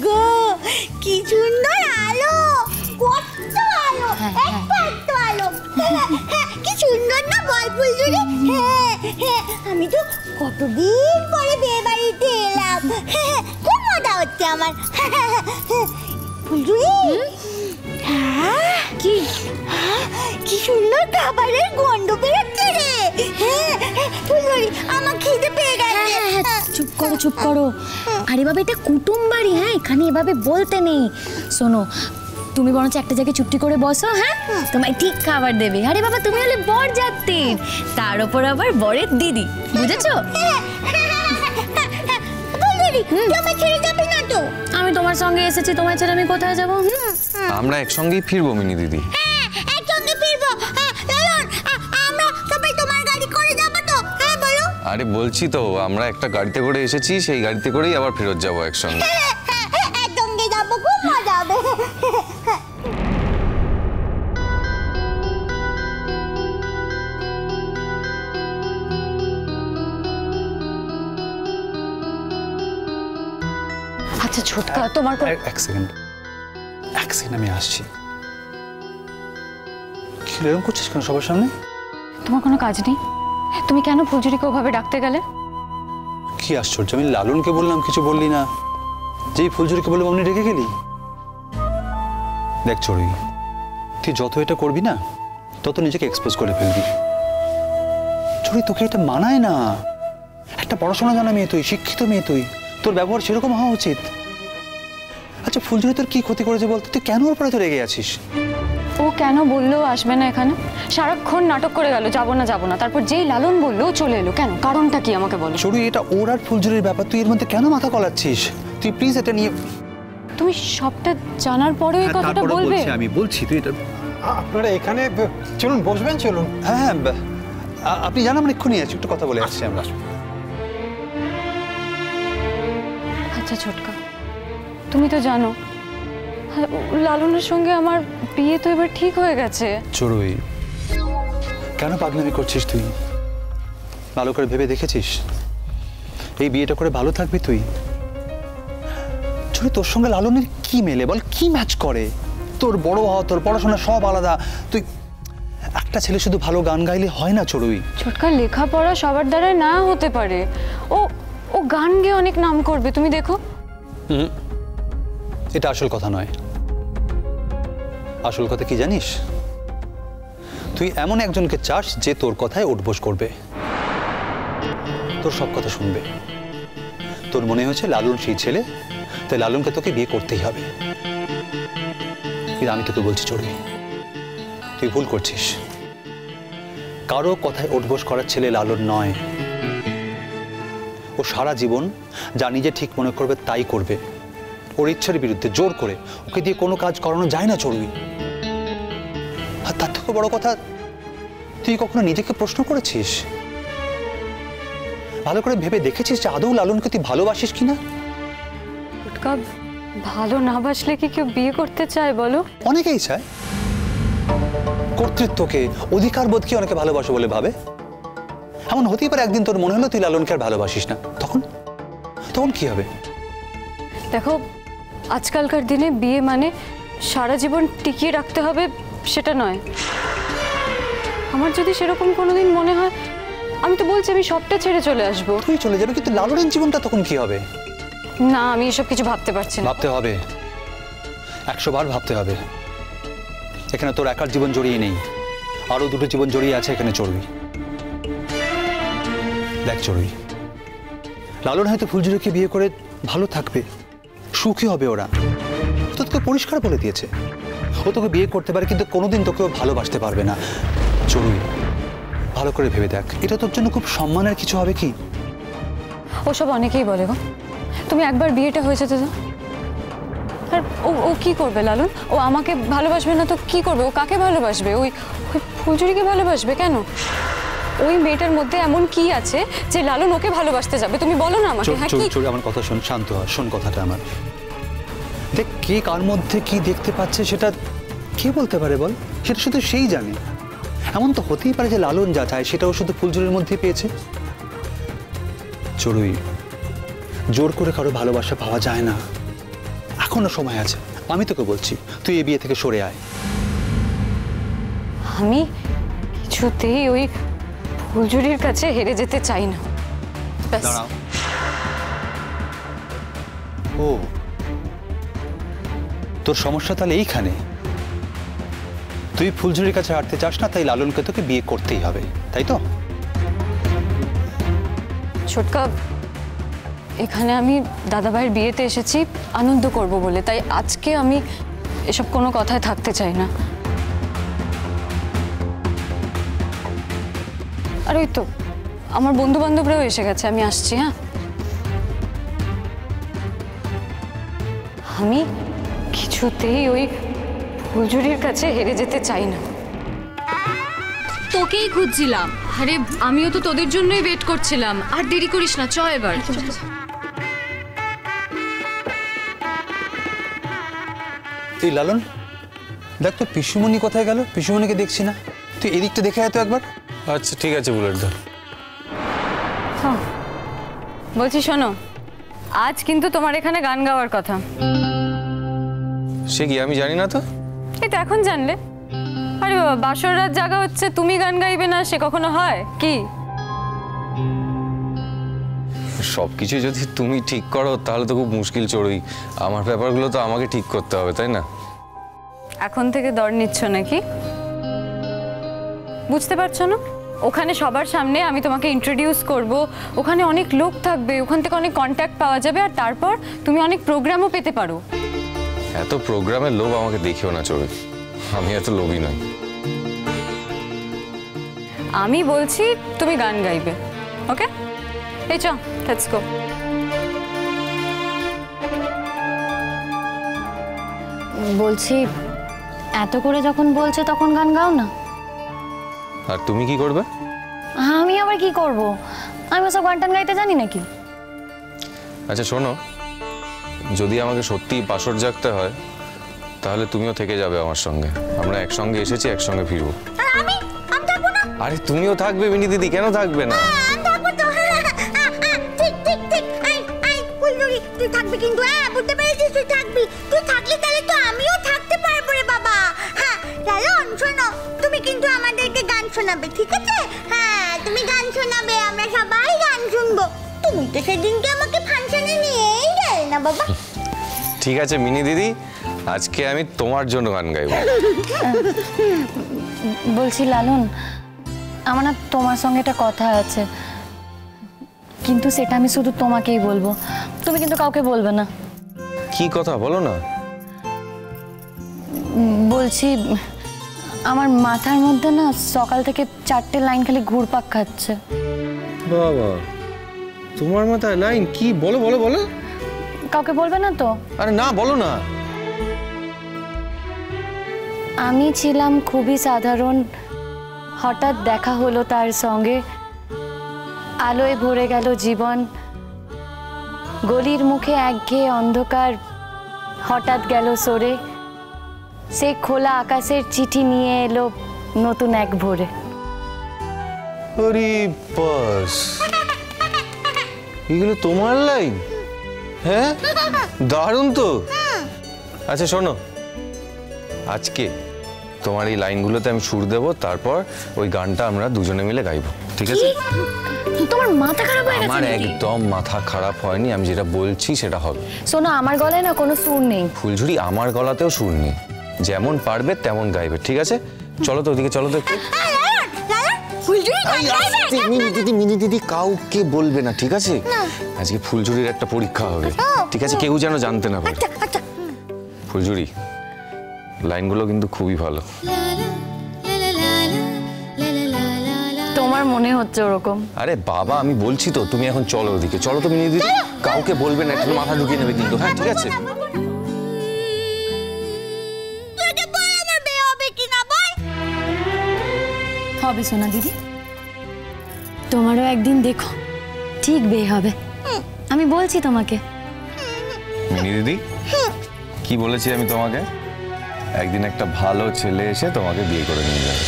গো কি সুন্দর আলো, কত আলো, কত আলো, কি সুন্দর না বল ফুলঝুরি। আমি তো কতদিন পরে বিয়ে বাড়িতে এলাম, খুব মজা হচ্ছে আমার। ফুলঝুরি কি কি সুন্দর খাবারের গন্ধ বেরোচ্ছে রে। ফুলঝুরি আমার খিদে পেয়ে গেছে। চুপ করো চুপ করো, আরে বাবা এটা কুটুম বাড়ি, হ্যাঁ এখানে এভাবে বলতে নেই। শোনো তুমি বরঞ্চ একটা জায়গায় চুপটি করে বসো, হ্যাঁ তোমায় ঠিক খাবার দেবে। আরে বাবা তুমি হলে বর যাত্রী, তার উপর আবার বরের দিদি, বুঝেছো? তুমি ছেড়ে যাবে না তো? আমি তোমার সঙ্গে এসেছি, তোমায় ছেড়ে আমি কোথায় যাবো? আমরা একসঙ্গেই ফিরবো মিনি দিদি। একসঙ্গে ফিরবো। আমরা সবাই তোমার গাড়ি করে যাবো তো? হ্যাঁ বলো। আরে বলছি তো আমরা একটা গাড়িতে করে এসেছি, সেই গাড়িতে করেই আবার ফেরত যাবো একসঙ্গে। একসঙ্গে যাবো, খুব মজা হবে। আচ্ছা ছোটকা তোমার এক সেকেন্ড আমি আসছি। কি এরকম করছিস কেন সবার সামনে? তোমার কোনো কাজ নেই? তুমি কেন ফুলঝুরিকে ওভাবে ডাকতে গেলে? কি আশ্চর্য, আমি লালনকে বললাম কিছু বললি না, যেই ফুলঝুরিকে বললাম আপনি রেগে গেলি। দেখ চড়ুই, তুই যত এটা করবি না তত নিজেকে এক্সপোজ করে ফেলবি। চড়ুই তোকে এটা মানায় না। একটা পড়াশোনা জানা মেয়ে তুই, শিক্ষিত মেয়ে তুই, তোর ব্যবহার সেরকম হওয়া উচিত। আচ্ছা ফুলঝুরি তোর কি ক্ষতি করেছে বলতে? তুই কেন ওর পরে তো রেগে আছিস? ও কেন বললো আসবে না এখানে? সারাক্ষণ নাটক করে গেল যাবো না, তারপর যেই লালন বললো চলে এলো। কেন, কারণটা কি আমাকে বলো। চড়ুই এটা ওর আর ফুলঝুরির ব্যাপার, তুই এর মধ্যে কেন মাথা গলাচ্ছিস? তুই প্লিজ এটা নিয়ে। তুমি সবটা জানার পরেও এই কথাটা বলবে? আমি বলছি তুই এটা। আপনারা এখানে চলুন, বসবেন চলুন। হ্যাঁ আপনি জান আমরা এক্ষুনি আছি, একটু কথা বলে আসছি আমরা। আচ্ছা ছোটকা, তুমি তো জানো লালনের সঙ্গে আমার বিয়ে তো এবার ঠিক হয়ে গেছে। চড়ুই কেন পাগলামি করছিস তুই? ভালো করে ভেবে দেখেছিস এই বিয়েটা করে ভালো থাকবি তুই? চড়ুই তোর সঙ্গে লালনের কি মেলে বল, কি ম্যাচ করে? তোর বড় হওয়া, তোর পড়াশোনা সব আলাদা। তুই একটা ছেলে শুধু ভালো গান গাইলে হয় না চড়ুই। ছোটকা লেখাপড়া সবার দ্বারা না হতে পারে, ও ও গান গেয়ে অনেক নাম করবে, তুমি দেখো। এটা আসল কথা নয়। আসল কথা কি জানিস? তুই এমন একজনকে চাস যে তোর কথায় উঠবোস করবে, তোর সব কথা শুনবে। তোর মনে হয়েছে লালন সেই ছেলে, তাই লালনকে তোকে বিয়ে করতেই হবে। কিন্তু আমি তোকে বলছি চড়ুই, তুই ভুল করছিস। কারো কথায় উঠবোস করার ছেলে লালন নয়। ও সারা জীবন যা নিজে ঠিক মনে করবে তাই করবে। ওর ইচ্ছার বিরুদ্ধে জোর করে ওকে দিয়ে কোনো কাজ করানো যায় না চড়ুই। আর তার থেকে বড় কথা, তুই কখনো নিজেকে প্রশ্ন করেছিস? ভালো করে ভেবে দেখেছিস যে আদৌ লালনকে তুই ভালোবাসিস কিনা? ভালো না বাসলে কি কেউ বিয়ে করতে চায় বলো? অনেকেই চায়। কর্তৃত্বকে, অধিকার বোধকে অনেকে ভালোবাসে বলে ভাবে। এমন হতেই পারে একদিন তোর মনে হলো তুই লালনকে আর ভালোবাসিস না, তখন কি হবে? দেখো আজকালকার দিনে বিয়ে মানে সারা জীবন টিকিয়ে রাখতে হবে সেটা নয়। আমার যদি সেরকম কোনোদিন মনে হয়, আমি তো বলছি আমি সবটা ছেড়ে চলে আসবো। তুই চলে যাবে, কিন্তু লালনের জীবনটা তখন কি হবে? না আমি এসব কিছু ভাবতে পারছি না। ভাবতে হবে, 100 বার ভাবতে হবে। এখানে তোর একার জীবন জড়িয়ে নেই, আরো দুটো জীবন জড়িয়ে আছে এখানে চড়ুই। দেখ চড়ুই, লালন হয়তো ফুলঝুরিকে বিয়ে করে ভালো থাকবে, সুখী হবে ওরা। তো তোকে পরিষ্কার বলে দিয়েছে ও তোকে বিয়ে করতে পারে, কিন্তু কোনোদিন তোকেও ভালোবাসতে পারবে না। চড়ুই ভালো করে ভেবে দেখ, এটা তোর জন্য খুব সম্মানের কিছু হবে কি? ওসব অনেকেই বলে গো। তুমি একবার বিয়েটা হয়েছে তো, আর ও কি করবে লালন? ও আমাকে ভালোবাসবে না তো কি করবে? ও কাকে ভালোবাসবে? ওই ফুলঝুরিকে ভালোবাসবে কেন? ওই মেয়েটার মধ্যে এমন কি আছে যে লালন ওকে ভালোবাসতে যাবে? তুমি বলো না আমাকে। হ্যাঁ কি? আমার কথা শোন, শান্ত হ, শোন কথাটা আমার। দেখ কে কার মধ্যে কি দেখতে পাচ্ছে সেটা কে বলতে পারে বল? সেটা শুধু সেই জানে। এমন তো হতেই পারে যে লালন যা চায় সেটাও শুধু ফুলঝুরির মধ্যে পেয়েছে। চড়ুই জোর করে কারো ভালোবাসা পাওয়া যায় না। এখনো সময় আছে। আমি তোকে বলছি তুই এই বিয়ে থেকে সরে আয়। আমি কিছুতেই ওই ফুলঝুরির কাছে হেরে যেতে চাই না। ব্যাস। দাঁড়াও। ও, তোর সমস্যা তাহলে এইখানে। তুই ফুলঝুরির কাছে হাঁটতে চাস না, তাই লালনকে তোকে বিয়ে করতেই হবে, তাই তো? ছোটকা, এখানে আমি দাদাভাইয়ের বিয়েতে এসেছি আনন্দ করব বলে, তাই আজকে আমি এসব কোনো কথায় থাকতে চাই না। আর ওই তো আমার বন্ধু বান্ধবরাও এসে গেছে, আমি আসছি। হ্যাঁ, আমি কিছুতেই ওই ফুলঝুরির কাছে হেরে যেতে চাই না। তোকেই খুঁজছিলাম। আরে আমিও তো তোদের জন্যই ওয়েট করছিলাম। আর দেরি করিস না, চ এবার। তুই লালন, দেখ তো পিসুমণি কোথায় গেল? পিসুমণিকে দেখছি না। তুই এদিকটা দেখে আয় তো একবার। আচ্ছা ঠিক আছে বুলেট দা। বলছি শোনো, আজ কিন্তু তোমার এখানে গান গাওয়ার কথা। সে কি, আমি জানি না তো। এই তো এখন জানলে। আরে বাবা, বাসর রাত জাগা হচ্ছে, তুমি গান গাইবে না সে কখনো হয় কি? সবকিছু যদি তুমি ঠিক করো তাহলে তো খুব মুশকিল চড়ুই। আমার ব্যাপারগুলো তো আমাকে ঠিক করতে হবে, তাই না? এখন থেকে দর নিচ্ছ নাকি? বুঝতে পারছো না? ওখানে সবার সামনে আমি তোমাকে ইন্ট্রোডিউস করব, ওখানে অনেক লোক থাকবে, ওখান থেকে অনেক কন্ট্যাক্ট পাওয়া যাবে, আর তারপর তুমি অনেক প্রোগ্রামও পেতে পারো। এত প্রোগ্রামের লোভ আমাকে দেখিও না চড়ুই, আমি এত লোভী নই। আমি বলছি তুমি গান গাইবে, ওকে? এই চ, লেটস গো। বলছি এত করে যখন বলছে তখন গান গাও না। আর তুমি কি করবে? আমি আবার কি করব? আমি ওসব গান টান গাইতে জানি নাকি? আচ্ছা শোনো, যদি আমাকে সত্যিই বাসর জাগতে হয় তাহলে তুমিও থেকে যাবে আমার সঙ্গে। আমরা একসঙ্গে এসেছি, একসঙ্গে ফিরবো। আর আমি থাকবো না। আরে তুমিও থাকবে মিনি দিদি, কেন থাকবে না? আমি থাকবো তো। ঠিক ঠিক ঠিক। আই ফুলঝুরি, তুই থাকবি কিন্তু। হ্যাঁ, বুঝতে পেরেছিস, তুই থাকবি। তুই থাকলে তাহলে তো আমিও থাকতে পারবো রে বাবা। হ্যাঁ লালন, শোনো, তুমি কিন্তু আমাদেরকে গান শোনাবে, ঠিক আছে? হ্যাঁ, তুমি গান শোনাবে, আমরা সবাই গান শুনবো। তুমি তো সেদিনকে আমাকে ফাংশনে নিয়েই গেলে না বাবা। ঠিক আছে মিনি দিদি, আজকে আমি তোমার জন্য গান গাইবো। বলছি লালন, আমার না তোমার সঙ্গে একটা কথা আছে, কিন্তু সেটা আমি শুধু তোমাকেই বলবো, তুমি কিন্তু কাউকে বলবে না। কি কথা বলো না? বলছি আমার মাথার মধ্যে না সকাল থেকে 4টে লাইন খালি ঘুরপাক খাচ্ছে। বাবা, তোমার মাথায় লাইন? কি বলো বলো বলো। কাউকে বলবে না তো? আরে না, বলো না। আমি ছিলাম খুবই সাধারণ, হঠাৎ দেখা হলো তার সঙ্গে, আলোয় ভরে গেল জীবন, গলির মুখে একঘেয়ে অন্ধকার হঠাৎ গেল সরে, সে খোলা আকাশের চিঠি নিয়ে এলো নতুন এক ভোরে। আরে বাস, এগুলো তোমার লাইন? হ্যাঁ, দারুণ তো। আচ্ছা শোনো, আজকে তোমার এই লাইনগুলোতে আমি সুর দেবো, তারপর ওই গানটা আমরা দুজনে মিলে গাইবো, ঠিক আছে? তোমার মাথা খারাপ হয়ে গেছে আমার নাকি? একদম মাথা খারাপ হয়নি, আমি যেটা বলছি সেটা হবে। শোনো, আমার গলায় না কোনো সুর নেই। ফুলঝুরি, আমার গলাতেও সুর নেই, যেমন পারবে তেমন গাইবে, ঠিক আছে? চলো তো ওদিকে, চলো তো একটু। মিনি দিদি কাউকে বলবে না, ঠিক আছে? আজকে ফুলঝুরির একটা পরীক্ষা হবে, ঠিক আছে? কেউ যেন জানতে না পারে। ফুলঝুরি, লাইনগুলো কিন্তু খুবই ভালো। তোমার মনে হচ্ছে ওরকম? আরে বাবা, আমি বলছি তো, তুমি এখন চলো ওদিকে, চলো তো মিনি দিদি। কাউকে বলবে না, একটু মাথা ঢুকিয়ে নেবে কিন্তু। হ্যাঁ ঠিক আছে। হবে সোনা দিদি, তোমারও একদিন দেখো ঠিক বিয়ে হবে, আমি বলছি তোমাকে। মিনি দিদি, কি বলেছি আমি তোমাকে? একদিন একটা ভালো ছেলে এসে তোমাকে বিয়ে করে নিয়ে যাবে।